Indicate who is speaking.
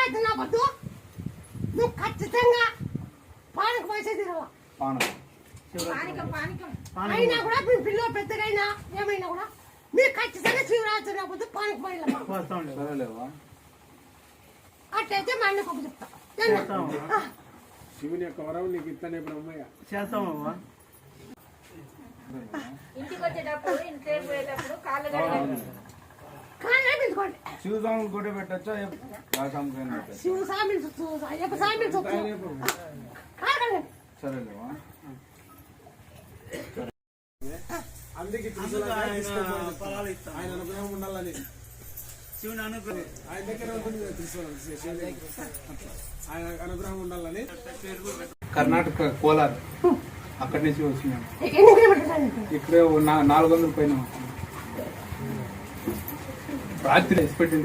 Speaker 1: అయితే నా వద్దు నువ్వు ఖచ్చితంగా పానకం వేసే తిరగ అయినా కూడా మీ పిల్లలు పెద్దగైనా ఏమైనా కూడా మీరు ఖచ్చితంగా శివరాత్రి రాకపోతే పానకం వేయలేవా అట్లయితే మా అన్నకు చెప్తా
Speaker 2: శివుని యొక్క వరం నీకు ఇస్తానే బ్రహ్మయ్య
Speaker 3: చేస్తామమ్మా.
Speaker 4: ఇంటికి వచ్చేటప్పుడు ఇంటికి పోయేటప్పుడు కాళ్ళు
Speaker 1: పెంచుకోండి
Speaker 5: శివస్వామి గుడి పెట్టచ్చా
Speaker 1: శివస్వామి
Speaker 5: సరేలేవా
Speaker 2: అందుకే ఆయన అనుగ్రహం ఉండాలని
Speaker 3: శివుని అనుగ్రహం
Speaker 2: ఆయన దగ్గర ఉంటుంది ఆయన అనుగ్రహం ఉండాలని.
Speaker 5: కర్ణాటక కోలార్ అక్కడి నుంచి వచ్చినాం.
Speaker 1: ఎన్ని కిలోమీటర్లు
Speaker 5: ఇక్కడే 400 పైన రాత్రి ఎక్స్పెక్ట్